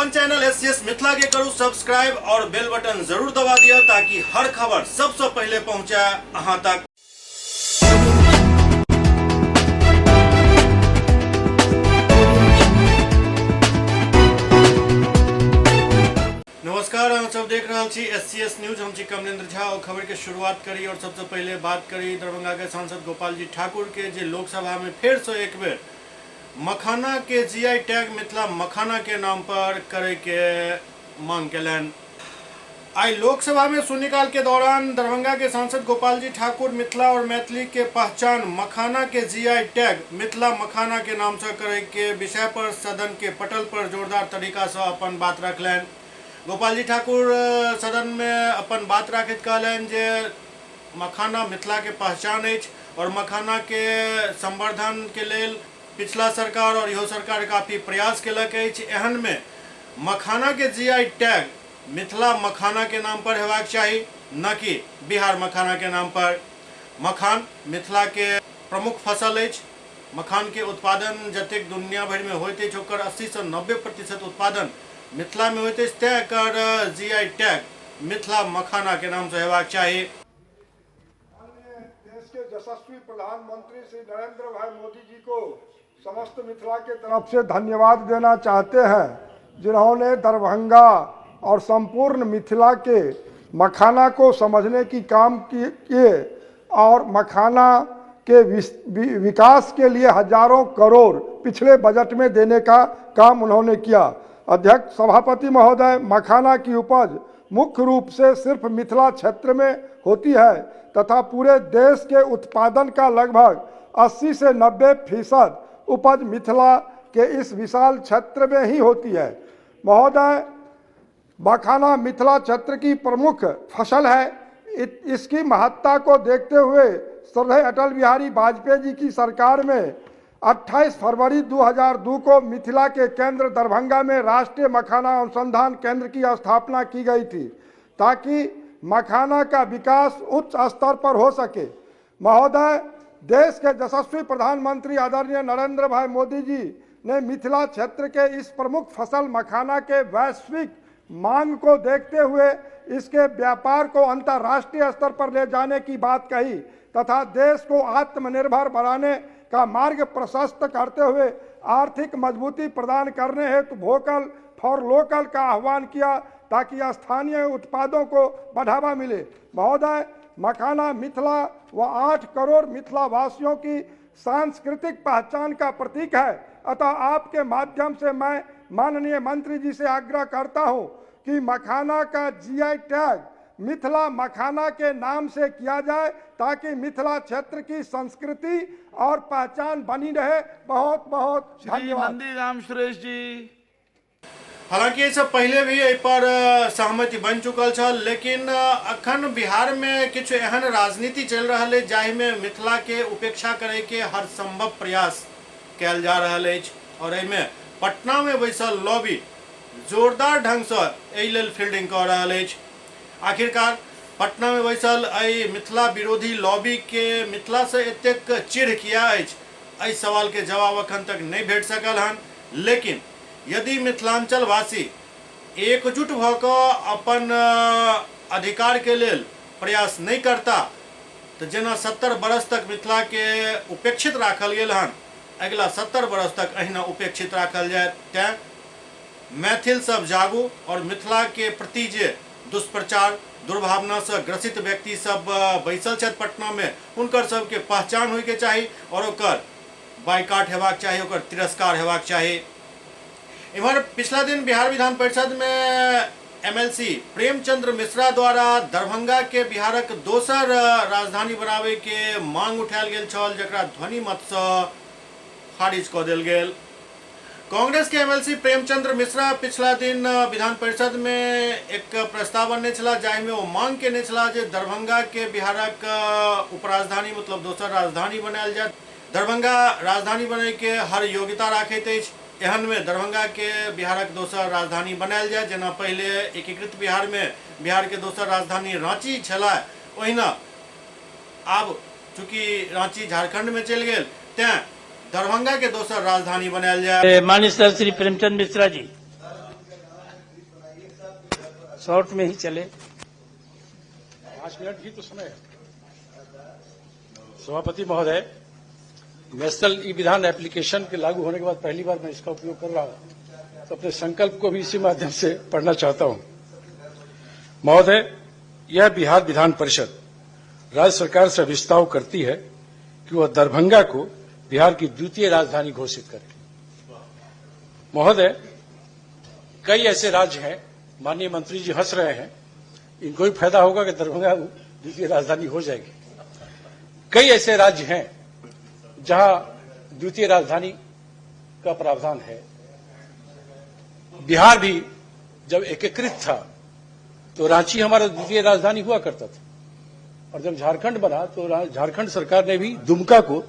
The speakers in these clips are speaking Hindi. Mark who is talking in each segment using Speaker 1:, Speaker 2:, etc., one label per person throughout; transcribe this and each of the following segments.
Speaker 1: अपन चैनल एससीएस मिथिला के करू सब्सक्राइब और बेल बटन जरूर दबा दिया ताकि हर खबर सबसे पहले पहुंचे अहां तक। नमस्कार, हम सब देख रहे छी एससीएस न्यूज। हम छी कमलेंद्र झा और खबर के शुरुआत करी और सबसे पहले बात करी दरभंगा के सांसद गोपाल जी ठाकुर के जे लोकसभा में फिर से एक बेर मखाना के जीआई टैग मिथिला मखाना के नाम पर करे के मांग केलन। आई लोकसभा में शून्यकाल के दौरान दरभंगा के सांसद गोपाल जी ठाकुर मिथिला और मैथिली के पहचान मखाना के जीआई टैग मिथिला मखाना के नाम से करे के विषय पर सदन के पटल पर जोरदार तरीका से अपन बात रखलन। गोपाल जी ठाकुर सदन में अपन बात रखैत कहलन जे मखाना मिथिला के पहचान अछि और मखाना के संवर्धन के लेल पिछला सरकार और इहो सरकार काफी प्रयास केलक अछि। एहन में मखाना के जीआई टैग मिथिला मखाना के नाम पर हेबाक चाही, न कि बिहार मखाना के नाम पर। मखान मिथिला के प्रमुख फसल अछि। मखान के उत्पादन जतेक दुनिया भर में होइत अछि ओकर 80 से 90% उत्पादन मिथिला में होइत अछि। तैं एकर जीआई टैग मिथिला मखाना के नाम से हेबाक चाही।
Speaker 2: देश के यशस्वी प्रधानमंत्री श्री नरेंद्र भाई मोदी जी को समस्त मिथिला के तरफ से धन्यवाद देना चाहते हैं, जिन्होंने दरभंगा और संपूर्ण मिथिला के मखाना को समझने की काम किए और मखाना के विकास के लिए हजारों करोड़ पिछले बजट में देने का काम उन्होंने किया। अध्यक्ष सभापति महोदय, मखाना की उपज मुख्य रूप से सिर्फ मिथिला क्षेत्र में होती है तथा पूरे देश के उत्पादन का लगभग 80 से 90% उपज मिथिला के इस विशाल क्षेत्र में ही होती है। महोदय, मखाना मिथिला क्षेत्र की प्रमुख फसल है। इसकी महत्ता को देखते हुए श्रद्धेय अटल बिहारी वाजपेयी जी की सरकार में 28 फरवरी 2002 को मिथिला के केंद्र दरभंगा में राष्ट्रीय मखाना अनुसंधान केंद्र की स्थापना की गई थी ताकि मखाना का विकास उच्च स्तर पर हो सके। महोदय, देश के यशस्वी प्रधानमंत्री आदरणीय नरेंद्र भाई मोदी जी ने मिथिला क्षेत्र के इस प्रमुख फसल मखाना के वैश्विक मांग को देखते हुए इसके व्यापार को अंतर्राष्ट्रीय स्तर पर ले जाने की बात कही तथा देश को आत्मनिर्भर बनाने का मार्ग प्रशस्त करते हुए आर्थिक मजबूती प्रदान करने हेतु वोकल फॉर लोकल का आह्वान किया ताकि स्थानीय उत्पादों को बढ़ावा मिले। महोदय, मखाना मिथिला व 8 करोड़ मिथिला वासियों की सांस्कृतिक पहचान का प्रतीक है। अतः आपके माध्यम से मैं माननीय मंत्री जी से आग्रह करता हूं कि मखाना का जीआई टैग मिथिला मखाना के नाम से किया जाए ताकि मिथिला क्षेत्र की संस्कृति और पहचान बनी रहे। बहुत बहुत धन्यवाद।
Speaker 3: नंदीराम सुरेश जी।
Speaker 1: हालांकि ये सब पहले भी एहि पर सहमति बन चुकल छल, लेकिन अखन बिहार में किछु एहन राजनीति चल रहा है जाहि में मिथिला के उपेक्षा करे के हर संभव प्रयास कयल जा रहा है और एहिमे पटना में बैसल लॉबी जोरदार ढंग से एहि लेल फील्डिंग कर रहा है। आखिरकार पटना में बैसल एहि मिथिला विरोधी लॉबी के मिथिला से एतेक चिढ़ किया अछि, एहि सवाल के जवाब अखन तक नहीं भेट सकल हन। लेकिन यदि मिथिलांचल वासी एकजुट भ कऽ अपन अधिकार के लेल प्रयास नहीं करता तो जेना 70 बरस तक मिथिला के उपेक्षित राखल गेल हन, अगला 70 बरस तक अहिना उपेक्षित राखल जाए। तैं मैथिल सब जागू और मिथिला के प्रति जे दुष्प्रचार दुर्भावना से ग्रसित व्यक्ति सब बैसल छथि पटना में, हुनकर सबके पहचान होय के चाही और ओकर बाइकाट हेबाक चाही, ओकर तिरस्कार हेबाक चाही। इधर पिछला दिन बिहार विधान परिषद में एमएलसी प्रेमचंद्र मिश्रा द्वारा दरभंगा के बिहारक दोसर राजधानी बनावे के मांग उठायल गेल छल, जकरा ध्वनि मत से खारिज कऽ देल गेल। कांग्रेस के एमएलसी प्रेमचंद्र मिश्रा पिछला दिन विधान परिषद में एक प्रस्ताव अनने छला जाहि में वो मांग केने छला जे दरभंगा के बिहारक उपराजधानी मतलब दोसर राजधानी बनायल जाए। दरभंगा राजधानी बने के हर योग्यता राखैत अछि। एहन में दरभंगा के बिहारक दोसर राजधानी बनायल जाए। जेना पहले एकीकृत बिहार में बिहार के दोसर राजधानी रांची छला, ओहिना आब चूंकि रांची झारखंड में चलि गेल, तैं दरभंगा के दोसर राजधानी बनायल जाए।
Speaker 3: माननीय सर श्री प्रेमचंद मिश्रा जी। शॉर्ट में ही चले।
Speaker 4: 5 मिनट ही तो समय है। सभापति महोदय, नेशनल ई विधान एप्लीकेशन के लागू होने के बाद पहली बार मैं इसका उपयोग कर रहा हूं, तो अपने संकल्प को भी इसी माध्यम से पढ़ना चाहता हूं। महोदय, यह बिहार विधान परिषद राज्य सरकार से प्रस्ताव करती है कि वह दरभंगा को बिहार की द्वितीय राजधानी घोषित करे। महोदय, कई ऐसे राज्य हैं, माननीय मंत्री जी हंस रहे हैं, इनको भी फायदा होगा कि दरभंगा द्वितीय राजधानी हो जाएगी। कई ऐसे राज्य हैं जहां द्वितीय राजधानी का प्रावधान है। बिहार भी जब एकीकृत था तो रांची हमारा द्वितीय राजधानी हुआ करता था, और जब झारखंड बना तो झारखंड सरकार ने भी दुमका को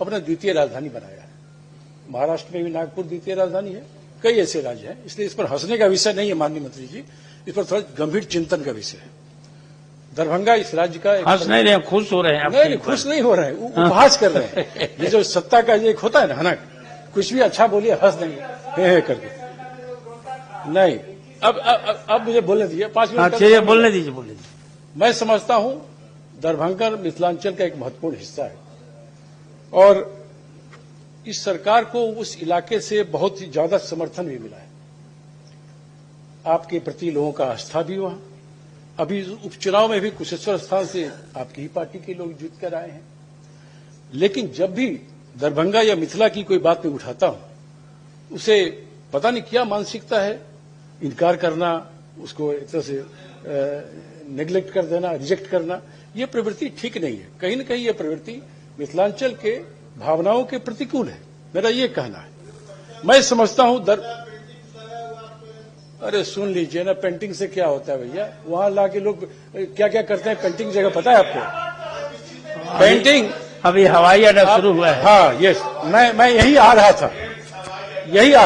Speaker 4: अपना द्वितीय राजधानी बनाया है। महाराष्ट्र में भी नागपुर द्वितीय राजधानी है। कई ऐसे राज्य हैं, इसलिए इस पर हंसने का विषय नहीं है माननीय मंत्री जी, इस पर थोड़ा गंभीर चिंतन का विषय है। दरभंगा इस राज्य का
Speaker 3: हंस नहीं रहे, खुश हो रहे हैं।
Speaker 4: नहीं, खुश नहीं हो रहे हैं, उपहास कर रहे हैं। ये जो सत्ता का एक होता है ना हनक, कुछ भी अच्छा बोलिए हंस देंगे हे करके। नहीं, अब मुझे बोलने दीजिए, 5 मिनट।
Speaker 3: अच्छा, बोलने दीजिए।
Speaker 4: मैं समझता हूं दरभंगा मिथिलांचल का एक महत्वपूर्ण हिस्सा है, और इस सरकार को उस इलाके से बहुत ही ज्यादा समर्थन भी मिला है। आपके प्रति लोगों का आस्था भी वहां, अभी उपचुनाव में भी कुशेश्वर स्थान से आपकी ही पार्टी के लोग जीत कर आए हैं। लेकिन जब भी दरभंगा या मिथिला की कोई बात मैं उठाता हूं, उसे पता नहीं क्या मानसिकता है, इनकार करना, उसको एक तरह से नेग्लेक्ट कर देना, रिजेक्ट करना, ये प्रवृत्ति ठीक नहीं है। कहीं न कहीं ये प्रवृत्ति मिथिलांचल के भावनाओं के प्रतिकूल है, मेरा ये कहना है। मैं समझता हूं अरे सुन लीजिए ना, पेंटिंग से क्या होता है भैया, वहां लाके लोग क्या क्या करते हैं पेंटिंग जगह, पता है आपको? पेंटिंग
Speaker 3: अभी हवाई अड्डा शुरू हुआ है।
Speaker 4: हाँ, यस, मैं यही आ रहा था,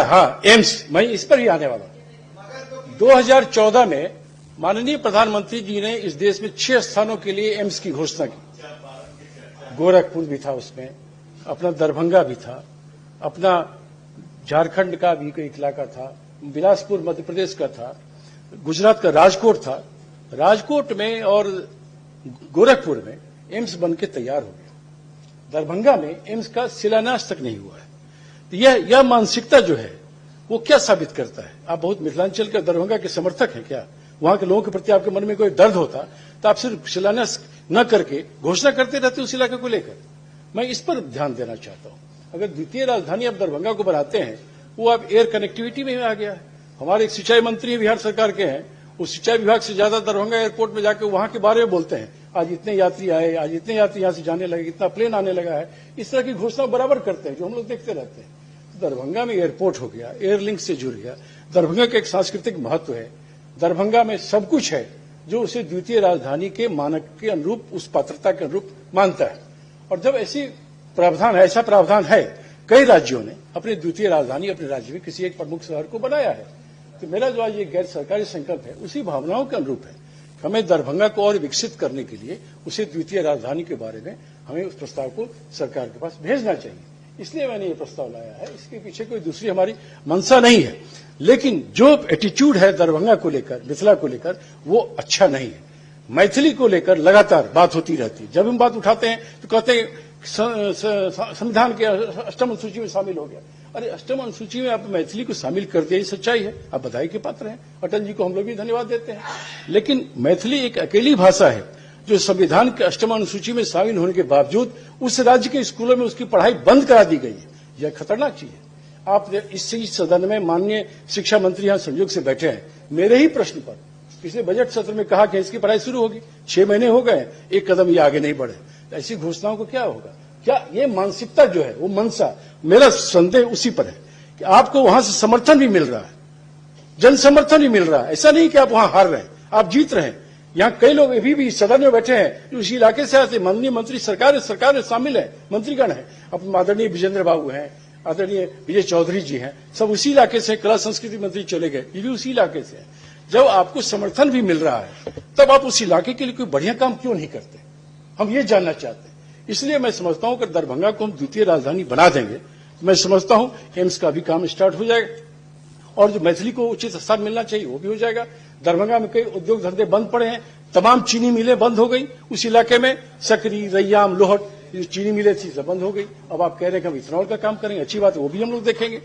Speaker 4: हाँ, एम्स, मैं इस पर ही आने वाला। 2014 में माननीय प्रधानमंत्री जी ने इस देश में 6 स्थानों के लिए एम्स की घोषणा की। गोरखपुर भी था उसमें, अपना दरभंगा भी था, अपना झारखंड का भी कोई इलाका था, बिलासपुर मध्य प्रदेश का था, गुजरात का राजकोट था। राजकोट में और गोरखपुर में एम्स बनके तैयार हो गया। दरभंगा में एम्स का शिलान्यास तक नहीं हुआ है। तो यह मानसिकता जो है वो क्या साबित करता है? आप बहुत मिथिलांचल के दरभंगा के समर्थक हैं क्या? वहां के लोगों के प्रति आपके मन में कोई दर्द होता तो आप सिर्फ शिलान्यास न करके घोषणा करते रहते उस इलाके को लेकर। मैं इस पर ध्यान देना चाहता हूं। अगर द्वितीय राजधानी आप दरभंगा को बनाते हैं, वो आप एयर कनेक्टिविटी में आ गया है। हमारे एक सिंचाई मंत्री बिहार सरकार के हैं, वो सिंचाई विभाग से ज्यादा दरभंगा एयरपोर्ट में जाकर वहां के बारे में बोलते हैं। आज इतने यात्री आए, आज इतने यात्री यहां से जाने लगे, इतना प्लेन आने लगा है, इस तरह की घोषणा बराबर करते हैं जो हम लोग देखते रहते हैं। तो दरभंगा में एयरपोर्ट हो गया, एयरलिंक से जुड़ गया। दरभंगा का एक सांस्कृतिक महत्व है, दरभंगा में सब कुछ है जो उसे द्वितीय राजधानी के मानक के अनुरूप, उस पात्रता के अनुरूप मानता है। और जब ऐसा प्रावधान है, कई राज्यों ने अपनी द्वितीय राजधानी अपने राज्य में किसी एक प्रमुख शहर को बनाया है, तो मेरा जो आज ये गैर सरकारी संकल्प है उसी भावनाओं के अनुरूप है। हमें दरभंगा को और विकसित करने के लिए उसे द्वितीय राजधानी के बारे में हमें उस प्रस्ताव को सरकार के पास भेजना चाहिए। इसलिए मैंने ये प्रस्ताव लाया है, इसके पीछे कोई दूसरी हमारी मंशा नहीं है। लेकिन जो एटीट्यूड है दरभंगा को लेकर, मिथिला को लेकर, वो अच्छा नहीं है। मैथिली को लेकर लगातार बात होती रहती है। जब हम बात उठाते हैं तो कहते हैं संविधान के 8वीं अनुसूची में शामिल हो गया। अरे 8वीं अनुसूची में आप मैथिली को शामिल कर दिया, ये सच्चाई है, आप बधाई के पात्र हैं। अटल जी को हम लोग भी धन्यवाद देते हैं। लेकिन मैथिली एक अकेली भाषा है जो संविधान के 8वीं अनुसूची में शामिल होने के बावजूद उस राज्य के स्कूलों में उसकी पढ़ाई बंद करा दी गई है। यह खतरनाक चीज है। आप इस सदन में माननीय शिक्षा मंत्री यहाँ संयोग से बैठे हैं, मेरे ही प्रश्न पर पिछले बजट सत्र में कहा कि इसकी पढ़ाई शुरू होगी, 6 महीने हो गए, एक कदम ये आगे नहीं बढ़े। ऐसी घोषणाओं को क्या होगा? क्या ये मानसिकता जो है वो मनसा, मेरा संदेह उसी पर है कि आपको वहां से समर्थन भी मिल रहा है, जन समर्थन भी मिल रहा है। ऐसा नहीं कि आप वहां हार रहे हैं, आप जीत रहे हैं। यहाँ कई लोग अभी भी सदन में बैठे हैं जो उसी इलाके से आते, माननीय मंत्री सरकार में शामिल है, मंत्रीगण है, अपने आदरणीय विजेंद्र बाबू हैं, आदरणीय विजय चौधरी जी हैं, सब उसी इलाके से। कला संस्कृति मंत्री चले गए, ये भी उसी इलाके से है। जब आपको समर्थन भी मिल रहा है तब आप उस इलाके के लिए कोई बढ़िया काम क्यों नहीं करते? हम ये जानना चाहते हैं। इसलिए मैं समझता हूं कि दरभंगा को हम द्वितीय राजधानी बना देंगे, मैं समझता हूं एम्स का भी काम स्टार्ट हो जाएगा और जो मैथिली को उचित स्थान मिलना चाहिए वो भी हो जाएगा। दरभंगा में कई उद्योग धंधे बंद पड़े हैं, तमाम चीनी मिलें बंद हो गई उस इलाके में, सकरी, रैयाम, लोहट, जो चीनी मिलें थी सब बंद हो गई। अब आप कह रहे हैं कि हम इथेनॉल का काम करेंगे, अच्छी बात है, वो भी हम लोग देखेंगे।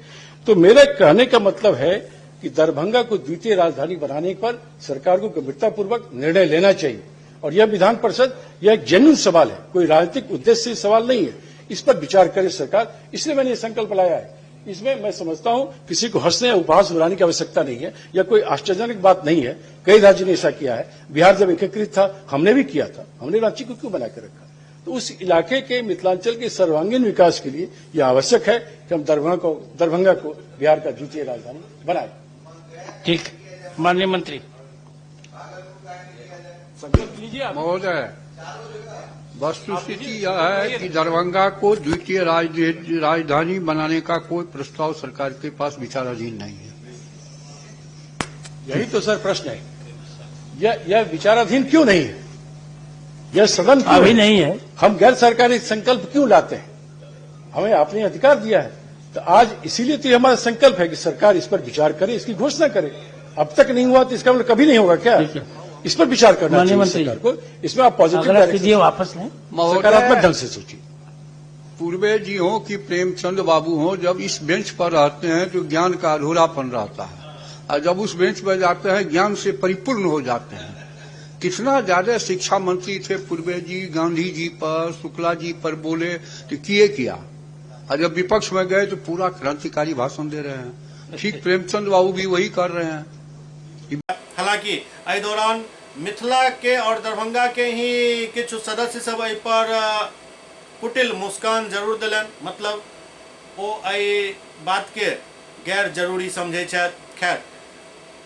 Speaker 4: तो मेरे कहने का मतलब है कि दरभंगा को द्वितीय राजधानी बनाने पर सरकार को गंभीरतापूर्वक निर्णय लेना चाहिए। और यह विधान परिषद यह एक जेन्युइन सवाल है, कोई राजनीतिक उद्देश्य से सवाल नहीं है, इस पर विचार करे सरकार, इसलिए मैंने ये संकल्प लाया है। इसमें मैं समझता हूं किसी को हंसने या उपहास दिलाने की आवश्यकता नहीं है, या कोई आश्चर्यजनक बात नहीं है। कई राज्यों ने ऐसा किया है, बिहार जब एकीकृत था हमने भी किया था, हमने रांची को क्यों बना के रखा। तो उस इलाके के मिथिलांचल के सर्वांगीण विकास के लिए यह आवश्यक है कि हम दरभंगा को बिहार का द्वितीय राजधानी बनाए।
Speaker 3: ठीक, माननीय मंत्री।
Speaker 5: महोदय, वस्तुस्थिति यह है कि दरभंगा को द्वितीय राजधानी बनाने का कोई प्रस्ताव सरकार के पास विचाराधीन नहीं है।
Speaker 4: यही तो सर प्रश्न है, यह विचाराधीन क्यों नहीं है, यह सदन क्यों
Speaker 3: अभी नहीं है।
Speaker 4: हम गैर सरकारी संकल्प क्यों लाते हैं, हमें आपने अधिकार दिया है। तो आज इसीलिए तो हमारा संकल्प है कि सरकार इस पर विचार करे, इसकी घोषणा करे। अब तक नहीं हुआ तो इसका मतलब कभी नहीं होगा क्या? इस पर विचार करना चाहिए सरकार को। इसमें आप पॉजिटिव
Speaker 3: वापस लें,
Speaker 4: सकारात्मक ढंग से सोचिए।
Speaker 5: पूर्वे जी हो कि प्रेमचंद बाबू हो, जब इस बेंच पर रहते हैं तो ज्ञान का अधूरापन रहता है, और जब उस बेंच पर जाते हैं ज्ञान से परिपूर्ण हो जाते हैं। कितना ज्यादा शिक्षा मंत्री थे पूर्वे जी, गांधी जी पर, शुक्ला जी पर बोले तो किए किया, और जब विपक्ष में गए तो पूरा क्रांतिकारी भाषण दे रहे हैं। ठीक प्रेमचंद बाबू भी वही कर रहे हैं।
Speaker 1: हालांकि एहि दौरान मिथिला के और दरभंगा के ही किछु सदस्य सब एहि पर कुटिल मुस्कान जरूर दिलन, मतलब ओ एहि बात के गैर जरूरी समझे छथि। खैर,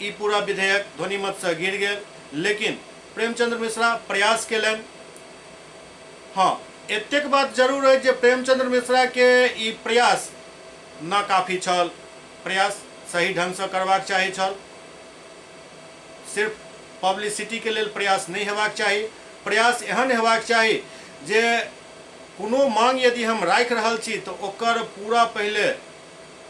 Speaker 1: ई पूरा विधेयक ध्वनिमत से गिर गेल, लेकिन प्रेमचंद्र मिश्रा प्रयास केलन। हाँ, एतेक बात जरूर है जे प्रेमचंद्र मिश्रा के ई प्रयास नाकाफी छल, प्रयास सही ढंग से करबाक चाही छल। सिर्फ पब्लिसिटी के लिए प्रयास नहीं हेबाक चाही, प्रयास एहन हेबाक चाही जे कोनो मांग यदि हम राखि रहल छी तो ओकर पूरा पहले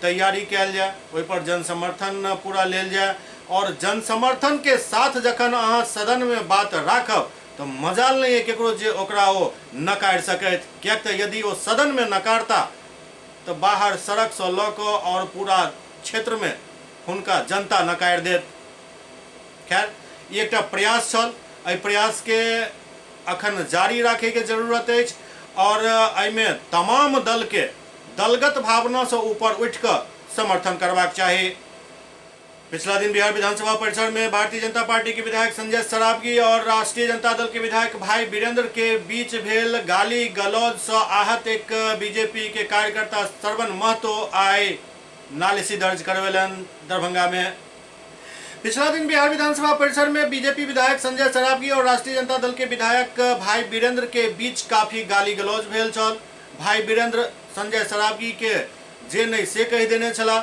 Speaker 1: तैयारी कैल जाए, ओहि पर जन समर्थन पूरा लेल जाए, और जन समर्थन के साथ जखन अहाँ सदन में बात राखब तो मजाल नहीं है केकरो जे ओकरा ओ नकार सकैत। कियाक तऽ यदि ओ सदन में नकारता तो बाहर सड़क से लऽ कऽ और पूरा क्षेत्र में हुनका जनता नकार देत। खैर, ई एकटा प्रयास छल, एहि प्रयास के अखन जारी राखे के जरूरत अछि, और एहिमे तमाम दल के दलगत भावना से ऊपर उठ कर समर्थन करबाक चाही। पिछला दिन बिहार विधानसभा परिसर में भारतीय जनता पार्टी के विधायक संजय सरावगी और राष्ट्रीय जनता दल के विधायक भाई वीरेंद्र के बीच भेल गाली गलौज से आहत एक बीजेपी के कार्यकर्ता श्रवण महतो आइ नालिसी दर्ज करवेलन दरभंगा में। पिछला दिन बिहार विधानसभा परिसर में बीजेपी विधायक संजय सरावगी और राष्ट्रीय जनता दल के विधायक भाई वीरेंद्र के बीच काफी गाली गलौज भेल छल। भाई वीरेंद्र संजय सरावगी के जे नहीं से कहि देने छला,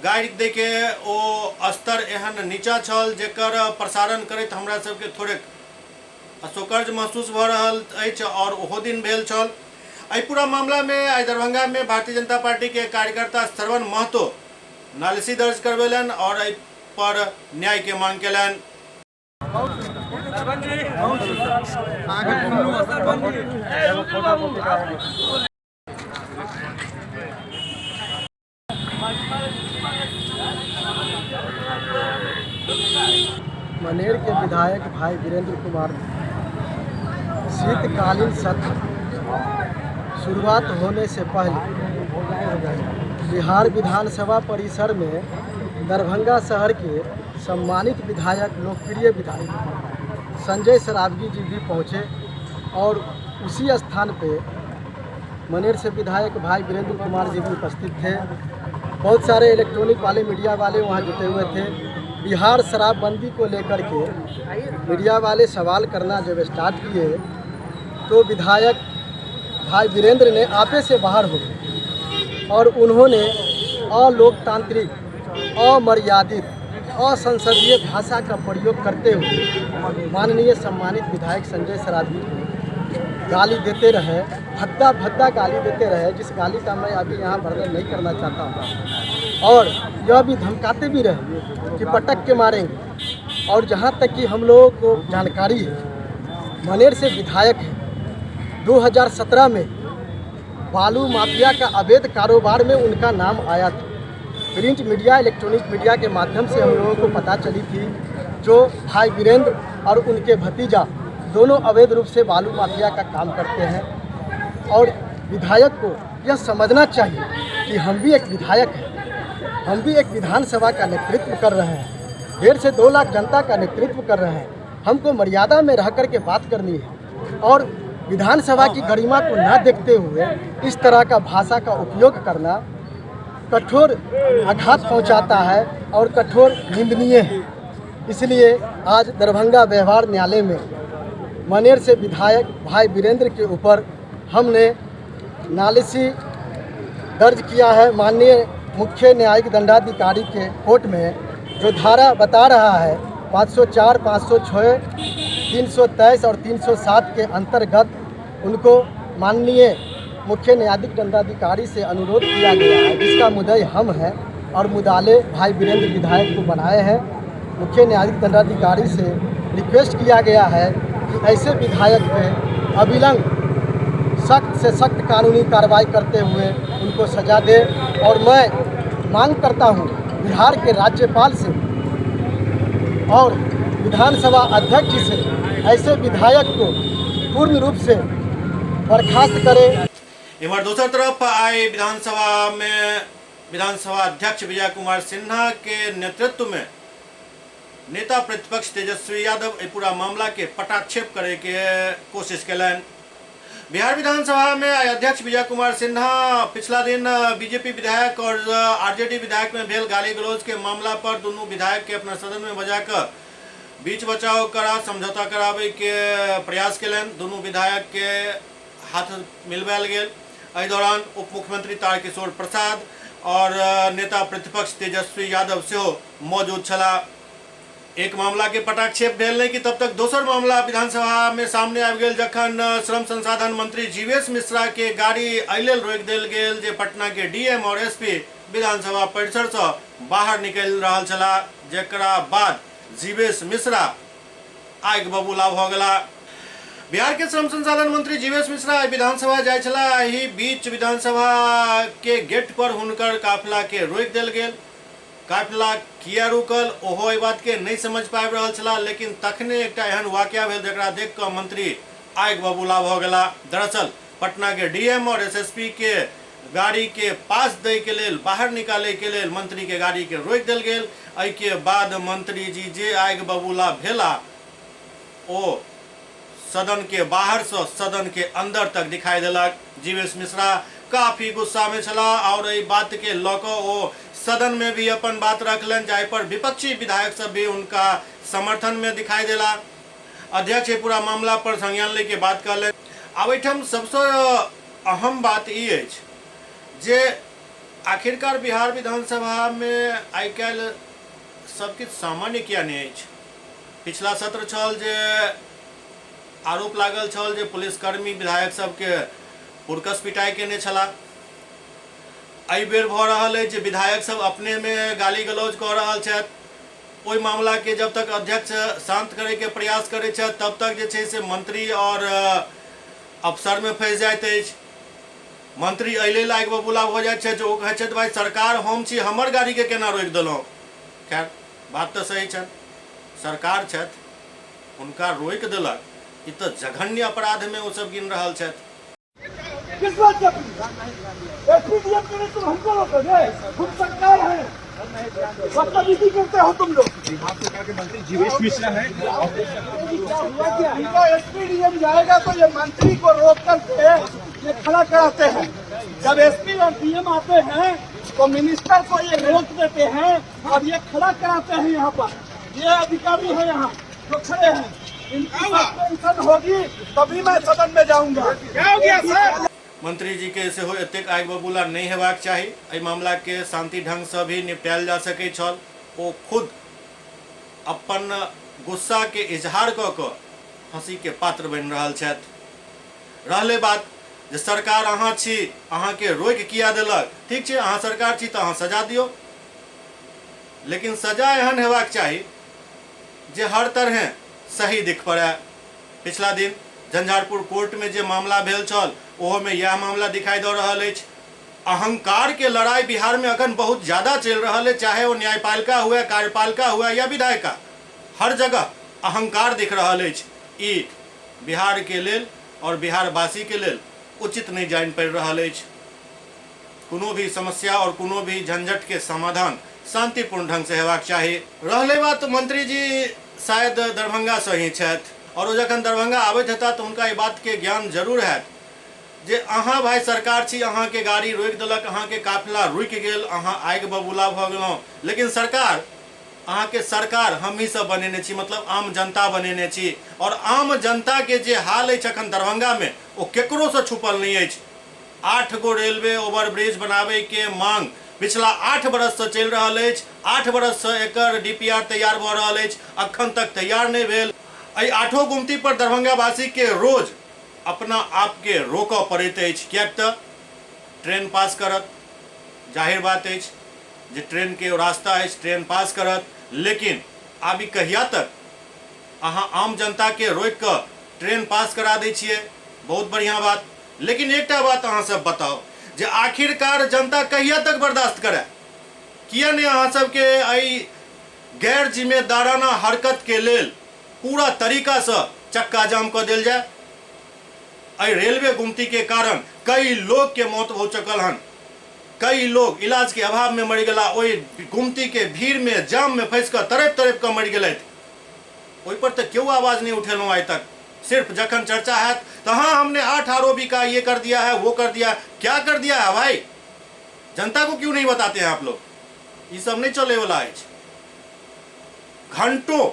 Speaker 1: गाड़ी दे के ओ स्तर एहन नीचा छल जेकर प्रसारण करैत हमरा सबके थोड़े अशोकर्ज महसूस भ रहल अछि, और ओहो दिन भेल छल। एहि पूरा मामला में आइ दरभंगा में भारतीय जनता पार्टी के कार्यकर्ता श्रवण महतो नालिसी दर्ज करवेलन और एहि पर न्याय के मांग केलन।
Speaker 6: मनेर के विधायक भाई वीरेंद्र कुमार शीतकालीन सत्र शुरुआत होने से पहले बिहार विधानसभा परिसर में दरभंगा शहर के सम्मानित विधायक, लोकप्रिय विधायक संजय सरावगी जी भी पहुंचे, और उसी स्थान पे मनेर से विधायक भाई वीरेंद्र कुमार जी भी उपस्थित थे। बहुत सारे इलेक्ट्रॉनिक वाले, मीडिया वाले वहां जुटे हुए थे। बिहार शराबबंदी को लेकर के मीडिया वाले सवाल करना जब स्टार्ट किए तो विधायक भाई वीरेंद्र ने आपे से बाहर हो गए और उन्होंने अलोकतांत्रिक, अमर्यादित, असंसदीय भाषा का प्रयोग करते हुए माननीय सम्मानित विधायक संजय सरावगी को गाली देते रहे, भद्दा गाली देते रहे, जिस गाली का मैं अभी यहाँ वर्णन नहीं करना चाहता हूँ। और यह भी धमकाते भी रहे कि पटक के मारेंगे। और जहाँ तक कि हम लोगों को जानकारी है, मनेर से विधायक हैं। 2017 में बालू माफिया का अवैध कारोबार में उनका नाम आया था। प्रिंट मीडिया, इलेक्ट्रॉनिक मीडिया के माध्यम से हम लोगों को पता चली थी, जो भाई वीरेंद्र और उनके भतीजा दोनों अवैध रूप से बालू माफिया का काम करते हैं। और विधायक को यह समझना चाहिए कि हम भी एक विधायक हैं, हम भी एक विधानसभा का नेतृत्व कर रहे हैं, 1.5 से 2 लाख जनता का नेतृत्व कर रहे हैं। हमको मर्यादा में रह कर के बात करनी है और विधानसभा की गरिमा को न देखते हुए इस तरह का भाषा का उपयोग करना कठोर आघात पहुंचाता है और कठोर निंदनीय है। इसलिए आज दरभंगा व्यवहार न्यायालय में मनेर से विधायक भाई वीरेंद्र के ऊपर हमने नालिसी दर्ज किया है। माननीय मुख्य न्यायिक दंडाधिकारी के कोर्ट में जो धारा बता रहा है 504, 506, 323 और 307 के अंतर्गत उनको माननीय मुख्य न्यायिक दंडाधिकारी से अनुरोध किया गया है, जिसका मुद्दई हम हैं और मुदाले भाई वीरेंद्र विधायक को बनाए हैं। मुख्य न्यायिक दंडाधिकारी से रिक्वेस्ट किया गया है कि ऐसे विधायक पे अविलंब सख्त से सख्त कानूनी कार्रवाई करते हुए उनको सजा दे। और मैं मांग करता हूं बिहार के राज्यपाल से और विधानसभा अध्यक्ष से ऐसे विधायक को पूर्ण रूप से बर्खास्त करे।
Speaker 1: इमर दूसरी तरफ आए विधानसभा अध्यक्ष विजय कुमार सिन्हा के नेतृत्व में नेता प्रतिपक्ष तेजस्वी यादव पूरा मामला के पटाक्षेप करे के कोशिश कलन। बिहार विधानसभा में अध्यक्ष विजय कुमार सिन्हा पिछला दिन बीजेपी विधायक और आरजेडी विधायक में भेल गाली गलौज के मामला पर दोनों विधायक के अपना सदन में बजाकर बीच बचाव करा समझौता करावे के प्रयास कलन। दोनों विधायक के हाथ मिलवायल गेल। एहि दौरान उप मुख्यमंत्री तारकिशोर प्रसाद और नेता प्रतिपक्ष तेजस्वी यादव सेहो मौजूद छला। एक मामला के पटाक्षेप भेल नहीं कि तब तक दोसर मामला विधानसभा में सामने आबि गेल, जखन श्रम संसाधन मंत्री जीवेश मिश्रा के गाड़ी अइलेल रोकि देल गेल, जे पटना के डीएम और एसपी विधानसभा परिसर से बाहर निकल रहा छला, जेकरा बाद जीवेश मिश्रा आगि बबूला भ गेला। बिहार के श्रम संसाधन मंत्री जीवेश मिश्रा विधानसभा जाय छला। एहि बीच विधानसभा के गेट पर हुनकर काफिला के रोकि देल गेल। काफिला किया रुकल ओहो एहि बात के नहीं समझ पाबि रहल छला, लेकिन तखने एकटा एहन वाकया भेल जेकरा देख कऽ मंत्री आगि बबूला भ गेला। दरअसल पटना के डीएम और एसएसपी के गाड़ी के पास दै के लेल, बाहर निकाले के लेल मंत्री के गाड़ी के रोकि देल गेल। एहि के बाद मंत्री जी जे आगि बबूला भेला ओ सदन के बाहर से सदन के अंदर तक दिखाई देलक। जीवेश मिश्रा काफी गुस्सा में छला और एहि बात के लऽ कऽ ओ सदन में भी अपन बात रखलन, जाहि पर विपक्षी विधायक सब भी उनका समर्थन में दिखाई देला। अध्यक्ष पूरा मामला पर संज्ञान ले के बात कहलन। आब एहिठाम सबसे अहम बात ई अछि जे आखिरकार बिहार विधानसभा में आइ काल्हि सब किछु सामान्य किया नहीं अछि। पिछला सत्र छल जे आरोप लागल छल जे पुलिसकर्मी विधायक सबके पुरकस पिटाई केने छला। एहि बेर भऽ रहल अछि जे विधायक सब अपने में गाली गलौज कऽ रहल छथि। ओहि मामला के जब तक अध्यक्ष शांत करे के प्रयास करै छथि तब तक जे छै से मंत्री और अफसर में फंसि जाइत अछि। मंत्री एहि लेल आगि बबूला भऽ जाइत छथि जे ओ कहै छथि भाई सरकार हम छी, हमर गाड़ी के केना रोकि देलहुँ। खैर बात तऽ सही छनि, सरकार छथि, हुनका रोकि देलक, ई तऽ जघन्य अपराध में ओ सब गिन रहल छथि।
Speaker 7: किस बात का एसपीडीएम के लिए तुम हमको रोकोगे? खुद सरकार है, बदतमीजी करते हो तुम लोग। मंत्री जीवेश मिश्रा है, इनका एसपीडीएम जाएगा तो ये मंत्री को रोक करके ये खड़ा कराते हैं। जब एसपी और डीएम आते हैं तो मिनिस्टर को ये रोक देते हैं और ये खड़ा कराते हैं। यहाँ पर ये अधिकारी है यहाँ जो खड़े हैं, इनकी सस्पेंशन होगी तभी मैं सदन में जाऊंगा। क्या हो गया सर?
Speaker 1: मंत्री जी के सेहो एतेक आगि बबूला नहीं हेबाक चाही। एहि मामला के शांति ढंग से भी निपटायल जा सकै छल। ओ खुद अपन गुस्सा के इजहार कऽ कऽ हंसी के पात्र बनि रहल छथि। रहले बात जे सरकार अहाँ छी, अहाँ के रोकि किया देलक। ठीक छै, अहाँ सरकार छी तऽ अहाँ सजा दियौ, लेकिन सजा एहन हेबाक चाही जे हर तरह सही दिख पड़े। पिछला दिन झंझारपुर कोर्ट में जे मामला भेल छल ओहो में यह मामला दिखाई दे रहा है। अहंकार के लड़ाई बिहार में अखन बहुत ज्यादा चल रहा है, चाहे वो न्यायपालिका हुआ, कार्यपालिका हुआ या विधायिका, हर जगह अहंकार दिख रहा है। ई बिहार के लेल और बिहारवासी के लेल उचित नहीं जान पड़ रहा है। कोनो भी समस्या और कोनो भी झंझट के समाधान शांतिपूर्ण ढंग से हेबाक चाही। रहले बात मंत्री जी शायद दरभंगा से ही छथि और जखन दरभंगा आबैत हेता तो उनका ई बात के ज्ञान जरूर है जे अहाँ भाई सरकार छी, अहाँ के गाड़ी रोकि देलक, अहाँ के काफिला रुकि गेल, अहाँ आगि बबूला भऽ गेलहुँ, लेकिन सरकार अहाँ के सरकार हम ही सब बनेने छी, मतलब आम जनता बनेने छी। और आम जनता के जे हाल अछि अखन दरभंगा में ओ केकरो से छुपल नहीं अछि। 8 गो रेलवे ओवरब्रिज बनावे के मांग पिछला 8 बरस से चल रहा है। 8 बरस से एकर DPR तैयार भ रहा है, अखन तक तैयार नहीं भेल। एहि 8 गुमती पर दरभंगावासी के रोज अपना आप के रोकऽ पड़ैत अछि, कियाक तऽ ट्रेन पास करत, जाहिर बात अछि जे ट्रेन के रास्ता अछि, ट्रेन पास करत, लेकिन आब कहिया तक अहाँ आम जनता के रोक कऽ ट्रेन पास करा दै छियै। बहुत बढ़िया बात, लेकिन एकटा बात अहाँ सब बताओ जे आखिरकार जनता कहिया तक बर्दाश्त करे? किया नहीं अहाँ सबके एहि गैर जिम्मेदाराना हरकत के लेल पूरा तरीका से चक्का जाम कऽ देल जाए? एहि रेलवे गुमती के कारण कई लोग के मौत हो चुकल हन, कई लोग इलाज के अभाव में मर गला, ओहि गुमती के भीड़ में जाम में फंस कर तड़प तड़प कर मर गए। ओहि पर तो क्यों आवाज नहीं उठेलू आज तक? सिर्फ जखन चर्चा है तो हाँ हमने 8 आरोपी का ये कर दिया है, वो कर दिया। क्या कर दिया है भाई? जनता को क्यों नहीं बताते हैं आप लोग? ये सब नहीं चले वाला है। घंटों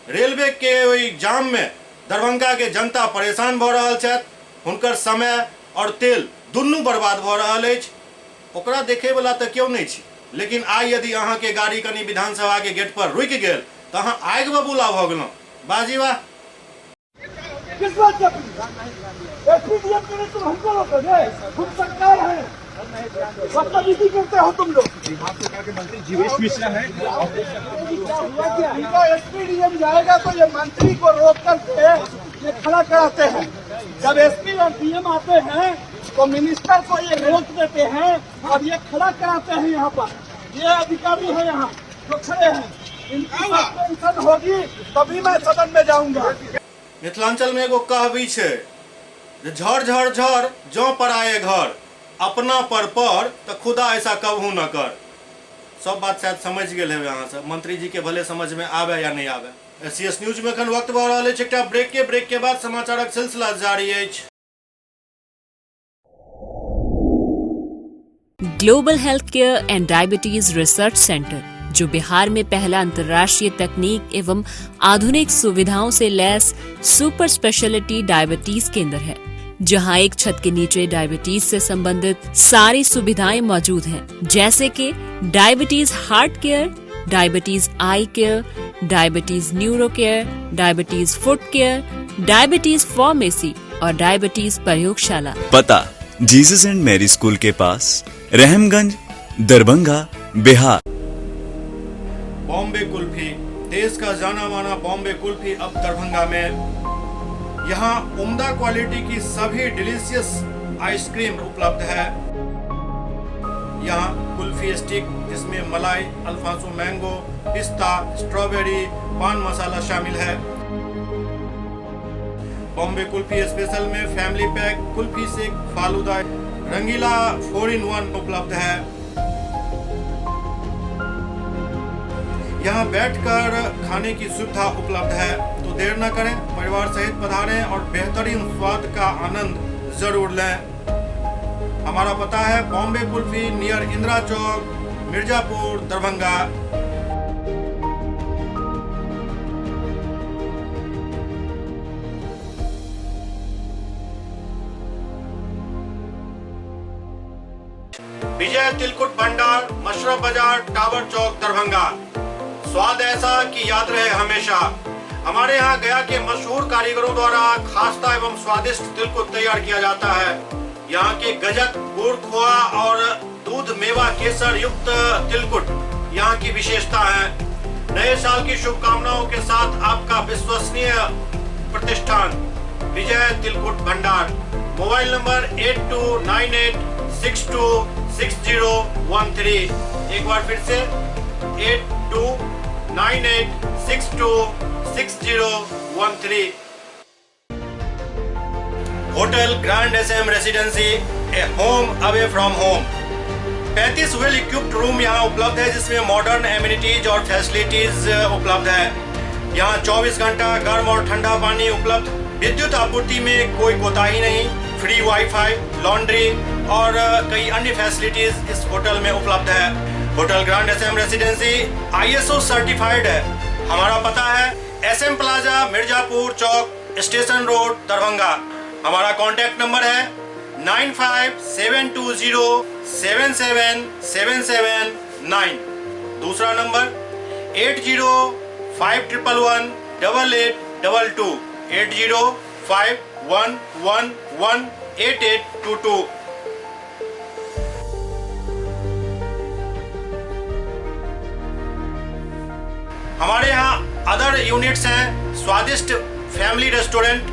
Speaker 1: रेलवे के ओहि जाम में दरभंगा के जनता परेशान भ रहल छथि, हुनकर समय और तेल दुनू बर्बाद भ रहल अछि। ओकरा देखे वाला तो क्यों नहीं छी, लेकिन आई यदि अहाँ के गाड़ी कनी विधानसभा के गेट पर रुकि गेल तो अहाँ आगि बबूला भ गेलहुँ। बाजी वाह।
Speaker 7: किस बात का एसपीडीएम के लिए तुम हमको रोकोगे? तुम सरकार है, बदतमीजी करते हो तुम लोग।
Speaker 8: मंत्री जीवेश मिश्रा है,
Speaker 7: इनका एसपीडीएम जाएगा तो ये मंत्री को रोक करके ये खड़ा कराते हैं। जब एसपी और डीएम आते हैं तो मिनिस्टर को ये रोक देते हैं और ये खड़ा कराते हैं। यहाँ पर ये अधिकारी है यहाँ जो खड़े हैं, इनकी सस्पेंशन होगी तभी मैं सदन में जाऊंगा।
Speaker 1: मिथिलांचल में एगो कहबी है, झड़ झड़ झड़ जो पराए घर, अपना पर तो खुदा ऐसा कबहू न कर। सब बात शायद समझ गए हैं यहाँ से, मंत्री जी के भले समझ में आवे या नहीं आवे। SCS न्यूज में अखन वक्त भ रहल अछि एकटा ब्रेक के बाद समाचारक सिलसिला जारी अछि।
Speaker 9: Global health care and diabetes research centre, जो बिहार में पहला अंतर्राष्ट्रीय तकनीक एवं आधुनिक सुविधाओं से लैस सुपर स्पेशलिटी डायबिटीज केंद्र है, जहां एक छत के नीचे डायबिटीज से संबंधित सारी सुविधाएं मौजूद हैं, जैसे कि diabetes heart care, diabetes eye care, diabetes neuro care, diabetes foot care, diabetes pharmacy और डायबिटीज प्रयोगशाला।
Speaker 10: पता जीसस एंड मैरी स्कूल के पास, रहमगंज, दरभंगा, बिहार।
Speaker 1: बॉम्बे कुल्फी, देश का जाना माना बॉम्बे कुल्फी अब दरभंगा में। यहाँ उम्दा क्वालिटी की सभी डिलीशियस आइसक्रीम उपलब्ध है। यहाँ कुल्फी स्टिक जिसमें मलाई, अल्फांसो मैंगो, पिस्ता, स्ट्रॉबेरी, पान मसाला शामिल है। बॉम्बे कुल्फी स्पेशल में फैमिली पैक, कुल्फी सेक, फालूदा, रंगीला 4-in-1 उपलब्ध है। यहाँ बैठकर खाने की सुविधा उपलब्ध है, तो देर न करें, परिवार सहित पधारें और बेहतरीन स्वाद का आनंद जरूर लें। हमारा पता है बॉम्बे कुल्फी, नियर इंदिरा चौक, मिर्जापुर, दरभंगा। विजय तिलकुट भंडार, मशरफ बाजार, टावर चौक, दरभंगा। स्वाद ऐसा कि याद रहे हमेशा। हमारे यहाँ गया के मशहूर कारीगरों द्वारा खास्ता एवं स्वादिष्ट तिलकुट तैयार किया जाता है। यहाँ के गजक, गुड़, खोआ और दूध मेवा केसर युक्त तिलकुट यहाँ की विशेषता है। नए साल की शुभकामनाओं के साथ आपका विश्वसनीय प्रतिष्ठान विजय तिलकुट भंडार। Mobile number 8298626013। एक बार फिर से 8298626013। Hotel grand SM residency, a home away from home. 35 well equipped room यहाँ उपलब्ध है, जिसमें मॉडर्न एमिनिटीज और फैसिलिटीज उपलब्ध है। यहाँ 24 घंटा गर्म और ठंडा पानी उपलब्ध। विद्युत आपूर्ति में कोई कोताही नहीं। फ्री वाईफाई, लॉन्ड्री और कई अन्य फैसिलिटीज इस होटल में उपलब्ध है। Hotel grand SM residency ISO certified है। हमारा पता है SM plaza, Mirzapur Chowk, station road, Darbhanga. हमारा कॉन्टैक्ट नंबर है 9572077779। दूसरा नंबर 8051118822 8051118822। हमारे यहाँ अदर यूनिट्स हैं। स्वादिष्ट family restaurant,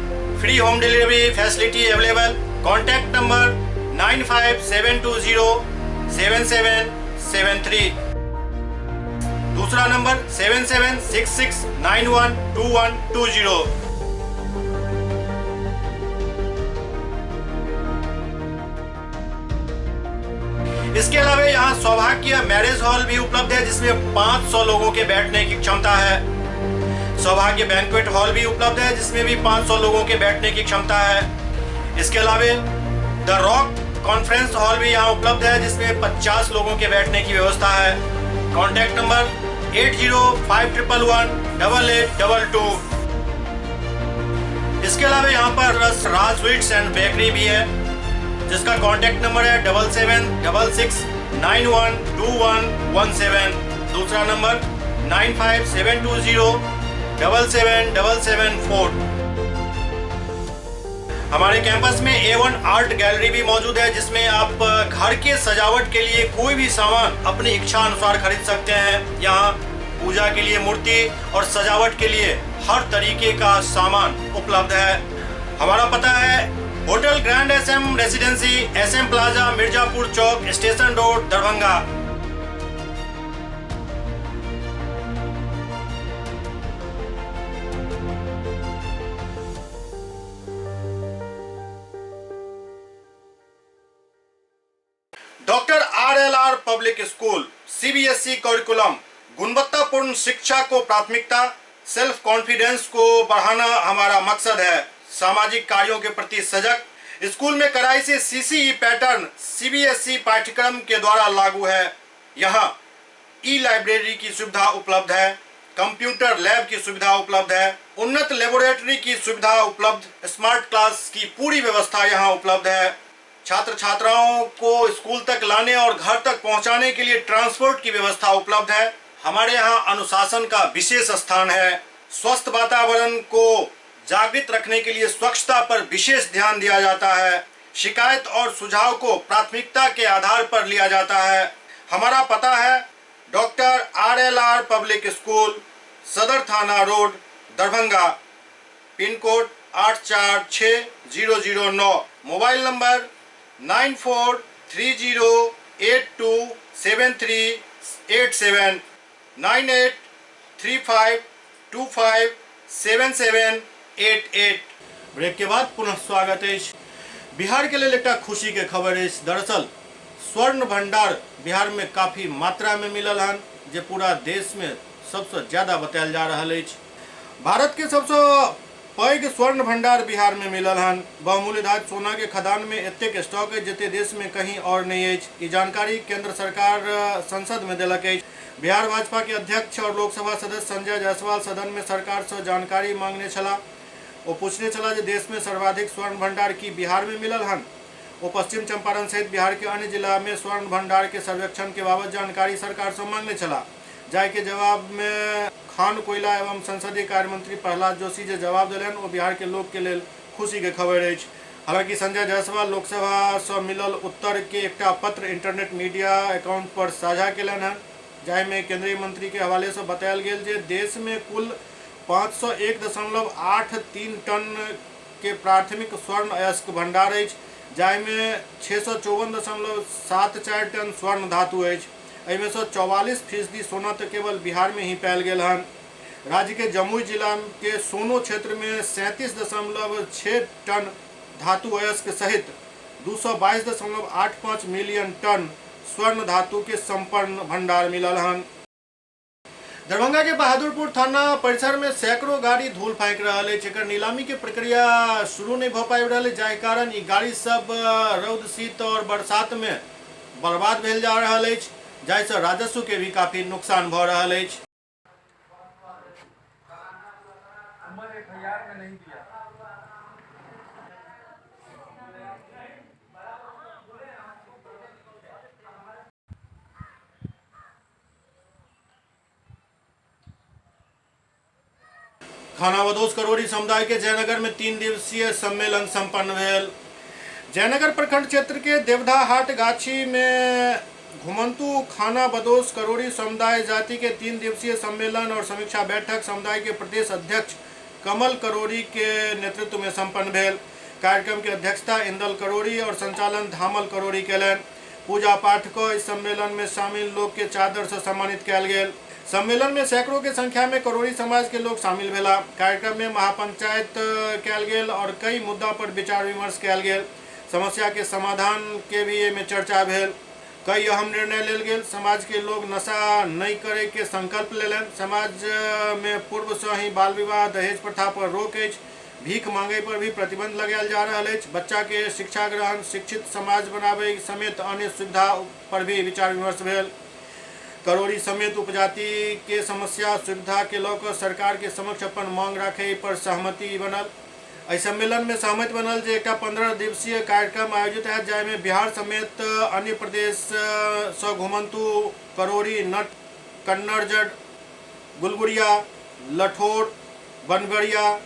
Speaker 1: free home delivery facility available. Contact number 9572077773। दूसरा नंबर 7766912120। इसके अलावा यहाँ सौभाग्य मैरिज हॉल भी उपलब्ध है, जिसमें 500 लोगों के बैठने की क्षमता है। सौभाग्य बैंक्वेट हॉल भी उपलब्ध है, जिसमें भी 500 लोगों के बैठने की क्षमता है। इसके अलावा द रॉक कॉन्फ्रेंस हॉल भी यहाँ उपलब्ध है, जिसमें 50 लोगों के बैठने की व्यवस्था है। Contact number 8051118822। इसके अलावा यहाँ पर राज स्वीट्स एंड बेकरी भी है, जिसका कॉन्टैक्ट नंबर है 7766912117। दूसरा नंबर 9572077774। हमारे कैंपस में A1 आर्ट गैलरी भी मौजूद है, जिसमें आप घर के सजावट के लिए कोई भी सामान अपनी इच्छा अनुसार खरीद सकते हैं। यहाँ पूजा के लिए मूर्ति और सजावट के लिए हर तरीके का सामान उपलब्ध है। हमारा पता है hotel grand SM residency, SM plaza, Mirzapur Chowk, station road, Darbhanga. Doctor RLR public school, CBSE curriculum, गुणवत्तापूर्ण शिक्षा को प्राथमिकता, सेल्फ कॉन्फिडेंस को बढ़ाना हमारा मकसद है। सामाजिक कार्यों के प्रति सजग। स्कूल में कड़ाई से CCE पैटर्न CBSE पाठ्यक्रम के द्वारा लागू है। यहाँ लाइब्रेरी की सुविधा उपलब्ध है, कंप्यूटर लैब की सुविधा उपलब्ध है, उन्नत लेबोरेटरी की सुविधा उपलब्ध, स्मार्ट क्लास की पूरी व्यवस्था यहाँ उपलब्ध है। छात्र छात्राओं को स्कूल तक लाने और घर तक पहुँचाने के लिए ट्रांसपोर्ट की व्यवस्था उपलब्ध है। हमारे यहाँ अनुशासन का विशेष स्थान है। स्वस्थ वातावरण को जागृत रखने के लिए स्वच्छता पर विशेष ध्यान दिया जाता है। शिकायत और सुझाव को प्राथमिकता के आधार पर लिया जाता है। हमारा पता है doctor RLR public school, Sadar Thana road, Darbhanga. Pin code 846009। Mobile number 9430827387 9835257788। Break के बाद पुनः स्वागत है। बिहार के लिए एक खुशी के खबर है। दरअसल स्वर्ण भंडार बिहार में काफी मात्रा में मिलल हन, जे पूरा देश में सबसे ज्यादा बतायल जा रहा है। भारत के सबसे पैघ स्वर्ण भंडार बिहार में मिलल हन। बहुमूल्य धातु सोना के खदान में एतेक स्टॉक है जते देश में कहीं और नहीं है। ई जानकारी केंद्र सरकार संसद में दिलक है। बिहार भाजपा के अध्यक्ष और लोकसभा सदस्य संजय जायसवाल सदन में सरकार से जानकारी मांगने चला। वो पूछने चला जो देश में सर्वाधिक स्वर्ण भंडार की बिहार में मिलल हन। वो पश्चिम चंपारण सहित बिहार के अन्य जिला में स्वर्ण भंडार के सर्वेक्षण के बाबत जानकारी सरकार से मांगने चला। जाय के जवाब में खान, कोयला एवं संसदीय कार्य मंत्री प्रहलाद जोशी जो जवाब दिलन, वो बिहार के लोग के लिए खुशी के खबर है। हालांकि संजय जायसवाल लोकसभा से मिलल उत्तर के एक पत्र इंटरनेट मीडिया अकाउंट पर साझा कलन है। जाहि में केंद्रीय मंत्री के हवाले से बतायल गेल जे देश में कुल 501.83 टन के प्राथमिक स्वर्ण अयस्क भंडार अछि, जाहि में 654.74 टन स्वर्ण धातु अछि। एहिमे से 44% सोना तो केवल बिहार में ही पायल गेल हन। राज्य के जमुई जिला के सोनो क्षेत्र में 37.6 टन धातु अयस्क सहित 222.85 मिलियन टन स्वर्ण धातु के संपन्न भंडार मिलल हन। दरभंगा के बहादुरपुर थाना परिसर में सैकड़ों गाड़ी धूल फेंक रहा है। एकर नीलामी के प्रक्रिया शुरू नहीं भ पाबि रहल, जाहि कारण ई गाड़ी सब रौद शीत और बरसात में बर्बाद भेल जा रहा है, जाहि से राजस्व के भी काफी नुकसान भ रहा है। खानाबदोश करोड़ी समुदाय के जयनगर में 3 दिवसीय सम्मेलन संपन्न भेल। जयनगर प्रखंड क्षेत्र के देवधा हाट गाछी में घुमंतु खानाबदोश करोड़ी समुदाय जाति के 3 दिवसीय सम्मेलन और समीक्षा बैठक समुदाय के प्रदेश अध्यक्ष कमल करोड़ी के नेतृत्व में संपन्न भेल। कार्यक्रम की अध्यक्षता इंदल करोड़ी और संचालन धामल करोड़ी केलन। पूजा पाठ को इस सम्मेलन में शामिल लोग के चादर से सम्मानित कयल गेल। सम्मेलन में सैकड़ों के संख्या में करोड़ी समाज के लोग शामिल भेला। कार्यक्रम में महापंचायत कयल गेल और कई मुद्दा पर विचार विमर्श कयल गेल। समस्या के समाधान के भी में चर्चा भेल। कई अहम निर्णय लेल गेल। समाज के लोग नशा नहीं करे के संकल्प लेलन। समाज में पूर्व से ही बाल विवाह दहेज प्रथा पर रोक अछि। भीख मांगे पर भी प्रतिबंध लगायल जा रहा है। बच्चा के शिक्षा ग्रहण, शिक्षित समाज बनावे समेत अन्य सुविधा पर भी विचार विमर्श भेल। करोड़ी समेत उपजाति के समस्या सुविधा के लौकर सरकार के समक्ष अपन मांग रखे पर सहमति बनल। इस सम्मेलन में सहमति बनल जे एक 15 दिवसीय कार्यक्रम आयोजित है, जाहिमे बिहार समेत अन्य प्रदेश से घुमंतु करोड़ी, नट, कन्नड़जड़, गुलगुड़िया, लठोर, बनगड़िया,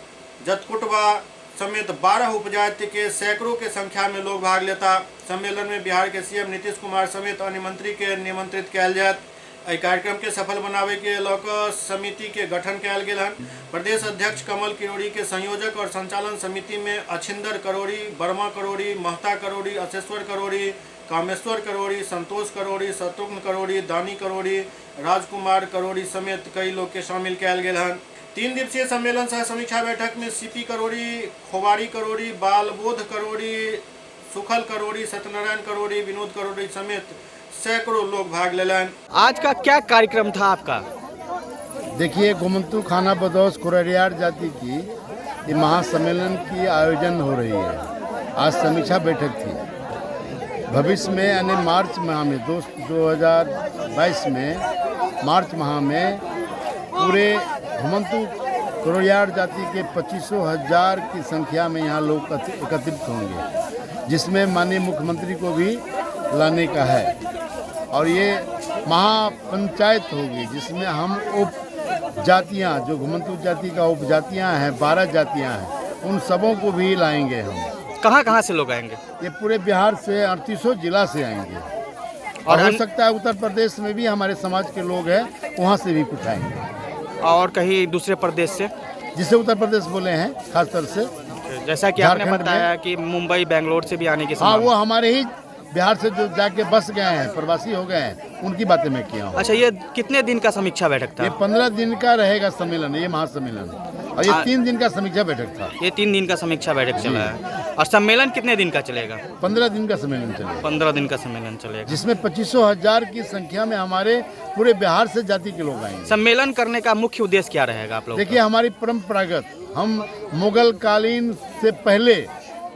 Speaker 1: जतकुटवा समेत 12 उपजाति के सैकड़ों के संख्या में लोग भाग लेता। सम्मेलन में बिहार के सीएम नीतीश कुमार समेत अन्य मंत्री के निमंत्रित कयल जायत। एहि कार्यक्रम के सफल बनावे के लौकर समिति के गठन कयल गेल हन। प्रदेश अध्यक्ष कमल किरोड़ी के संयोजक और संचालन समिति में अछिंदर करोड़ी, वर्मा करोड़ी, महता करोड़ी, अशेश्वर करोड़ी, कामेश्वर करोड़ी, संतोष करोड़ी, शत्रुघ्न करोड़ी, दानी करोड़ी, राजकुमार करोड़ी समेत कई लोग के शामिल कयल गेल हन। 3 दिवसीय सम्मेलन सह समीक्षा बैठक में सीपी करोड़ी, खोबाड़ी करोड़ी, बालबोध करोड़ी, सुखल करोड़ी, सत्यनारायण करोड़ी, विनोद करोड़ी समेत सैकड़ों लोग भाग लेलन।
Speaker 11: आज का क्या कार्यक्रम था आपका?
Speaker 12: देखिए, घुमंतु खानाबदोश कुररियार जाति की ये महासम्मेलन की आयोजन हो रही है। आज समीक्षा बैठक थी। भविष्य में यानी मार्च माह में 2022 में मार्च माह में पूरे घुमंतु कुररियार जाति के 25,000 की संख्या में यहाँ लोग एकत्रित होंगे, जिसमें माननीय मुख्यमंत्री को भी लाने का है। और ये महापंचायत होगी जिसमें हम उप जातियाँ, जो घुमंतु जाति का उप जातियाँ हैं, 12 जातियाँ हैं, उन सबों को भी लाएंगे हम।
Speaker 11: कहाँ कहाँ से लोग आएंगे?
Speaker 12: ये पूरे बिहार से 38 जिला से आएंगे और हो सकता है उत्तर प्रदेश में भी हमारे समाज के लोग हैं, वहाँ से भी कुछ आएंगे।
Speaker 11: और कहीं दूसरे प्रदेश से,
Speaker 12: जिसे उत्तर प्रदेश बोले हैं खासतौर से,
Speaker 11: जैसा कि आपने बताया कि मुंबई, बेंगलोर से भी आने की
Speaker 12: हाँ, वो हमारे ही बिहार से जो जाके बस गए हैं, प्रवासी हो गए हैं, उनकी बातें मैं किया हूँ।
Speaker 11: अच्छा, ये कितने दिन का समीक्षा बैठक था?
Speaker 12: ये 15 दिन का रहेगा सम्मेलन, ये महासम्मेलन, और ये 3 दिन का समीक्षा बैठक था।
Speaker 11: ये 3 दिन का समीक्षा बैठक चला है। और सम्मेलन कितने दिन का चलेगा?
Speaker 12: 15 दिन का सम्मेलन चलेगा।
Speaker 11: 15 दिन का सम्मेलन चलेगा,
Speaker 12: जिसमें 25,000 की संख्या में हमारे पूरे बिहार से जाति के लोग आएंगे।
Speaker 11: सम्मेलन करने का मुख्य उद्देश्य क्या रहेगा आप लोग?
Speaker 12: देखिए, हमारी परंपरागत, हम मुगल कालीन से पहले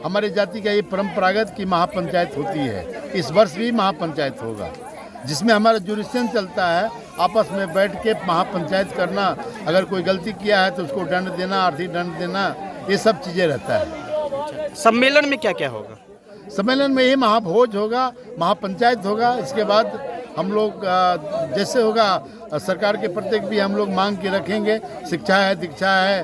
Speaker 12: हमारे जाति का ये परंपरागत की महापंचायत होती है। इस वर्ष भी महापंचायत होगा, जिसमें हमारा जुरिस्डिक्शन चलता है आपस में बैठ के महापंचायत करना। अगर कोई गलती किया है तो उसको दंड देना, आर्थिक दंड देना, ये सब चीज़ें रहता है।
Speaker 11: सम्मेलन में क्या क्या होगा?
Speaker 12: सम्मेलन में ये महाभोज होगा, महापंचायत होगा। इसके बाद हम लोग जैसे होगा सरकार के प्रत्येक भी हम लोग मांग के रखेंगे। शिक्षा है, दीक्षा है,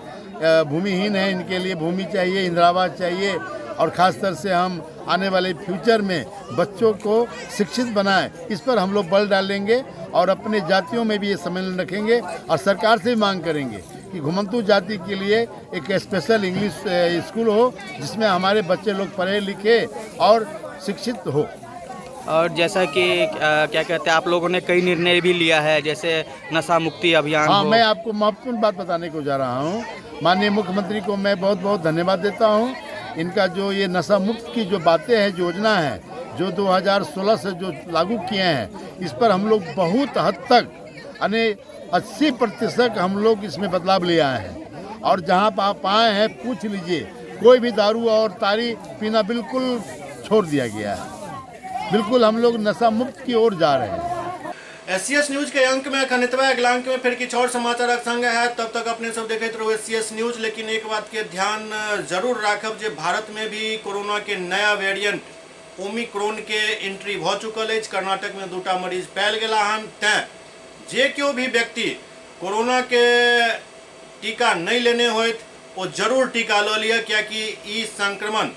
Speaker 12: भूमिहीन है, इनके लिए भूमि चाहिए, इंदिरा आवास चाहिए, और ख़ासतर से हम आने वाले फ्यूचर में बच्चों को शिक्षित बनाएं, इस पर हम लोग बल डालेंगे और अपने जातियों में भी ये सम्मेलन रखेंगे और सरकार से भी मांग करेंगे कि घुमंतू जाति के लिए एक स्पेशल इंग्लिश स्कूल हो जिसमें हमारे बच्चे लोग पढ़े लिखे और शिक्षित हो।
Speaker 11: और जैसा कि क्या कहते हैं, आप लोगों ने कई निर्णय भी लिया है, जैसे नशा मुक्ति अभियान।
Speaker 12: हाँ, मैं आपको महत्वपूर्ण बात बताने को जा रहा हूँ। माननीय मुख्यमंत्री को मैं बहुत बहुत धन्यवाद देता हूँ। इनका जो ये नशा मुक्त की जो बातें हैं, योजना है जो 2016 से जो लागू किए हैं, इस पर हम लोग बहुत हद तक यानी 80% हम लोग इसमें बदलाव ले आए हैं। और जहाँ पर आप आए हैं पूछ लीजिए, कोई भी दारू और तारी पीना बिल्कुल छोड़ दिया गया है। बिल्कुल हम लोग नशा मुक्त की ओर जा रहे हैं।
Speaker 1: SCS न्यूज के अंक में खनितवा अगला अंक में फिर किछ और समाचार संग है। तब तक अपने सब देखते रहो SCS न्यूज। लेकिन एक बात के ध्यान जरूर राखब जे भारत में भी कोरोना के नया वेरिएंट ओमिक्रॉन के एंट्री भ चुकल है। कर्नाटक में 2टा मरीज पायल गेला हन। तैं जे क्यों भी व्यक्ति कोरोना के टीका नहीं लेने होत वो जरूर टीका ल लिया, क्योंकि ई संक्रमण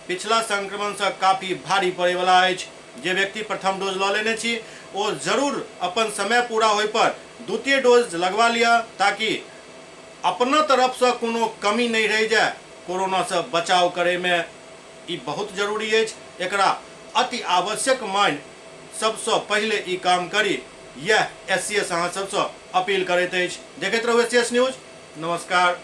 Speaker 1: पिछला संक्रमण से काफी भारी पड़े वाला है। जे व्यक्ति प्रथम डोज ल लेने छी वो जरूर अपन समय पूरा होय पर द्वितीय डोज लगवा लिया, ताकि अपना तरफ से कोनो कमी नहीं रह जाए। कोरोना से बचाव करे में ई बहुत जरूरी है। एकरा अति आवश्यक मान सबसे पहले ई काम करी, यह SCS अहाँ सबसे अपील करैत अछि। देखैत रहू SCS न्यूज। नमस्कार।